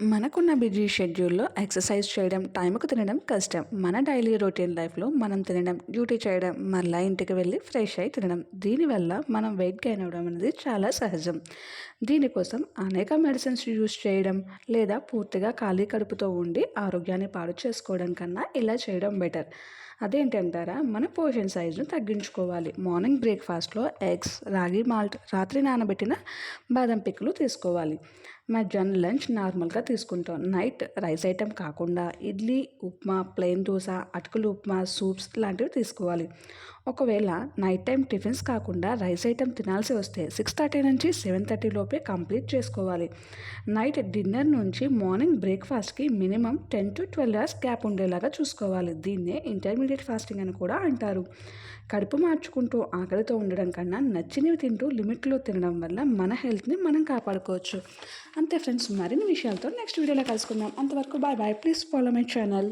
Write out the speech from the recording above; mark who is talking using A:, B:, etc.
A: మనకున్న బిజీ షెడ్యూల్లో ఎక్సర్సైజ్ చేయడం, టైంకు తినడం కష్టం. మన డైలీ రొటీన్ లైఫ్లో మనం తినడం, డ్యూటీ చేయడం, మళ్ళీ ఇంటికి వెళ్ళి ఫ్రెష్ అయి తినడం. దీనివల్ల మనం వెయిట్ గెయిన్ అవ్వడం అనేది చాలా సహజం. దీనికోసం అనేక మెడిసిన్స్ యూస్ చేయడం లేదా పూర్తిగా ఖాళీ కడుపుతో ఉండి ఆరోగ్యాన్ని పాడు చేసుకోవడం కన్నా ఇలా చేయడం బెటర్. అదేంటంటారా, మన పోర్షన్ సైజును తగ్గించుకోవాలి. మార్నింగ్ బ్రేక్ఫాస్ట్లో ఎగ్స్, రాగి మాల్ట్, రాత్రి నానబెట్టిన బాదం పిక్కులు తీసుకోవాలి. మధ్యాహ్నం లంచ్ నార్మల్గా తీసుకుంటాం. నైట్ రైస్ ఐటెం కాకుండా ఇడ్లీ, ఉప్మా, ప్లెయిన్ దోశ, అటుకులు ఉప్మా, సూప్స్ లాంటివి తీసుకోవాలి. ఒకవేళ నైట్ టైం టిఫిన్స్ కాకుండా రైస్ ఐటెం తినాల్సి వస్తే 6:30 నుంచి 7:30 లోపే కంప్లీట్ చేసుకోవాలి. నైట్ డిన్నర్ నుంచి మార్నింగ్ బ్రేక్ఫాస్ట్కి మినిమం 10 to 12 అవర్స్ గ్యాప్ ఉండేలాగా చూసుకోవాలి. దీన్నే ఇంటర్మీడియట్ ఫాస్టింగ్ అని కూడా అంటారు. కడుపు మార్చుకుంటూ ఆకలితో ఉండడం కన్నా నచ్చినవి తింటూ లిమిట్లో తినడం వల్ల మన హెల్త్ని మనం కాపాడుకోవచ్చు. అంతే ఫ్రెండ్స్, మరిన్ని విషయాలతో నెక్స్ట్ వీడియోలో కలుసుకుందాం. అంతవరకు bye bye. Please follow my channel.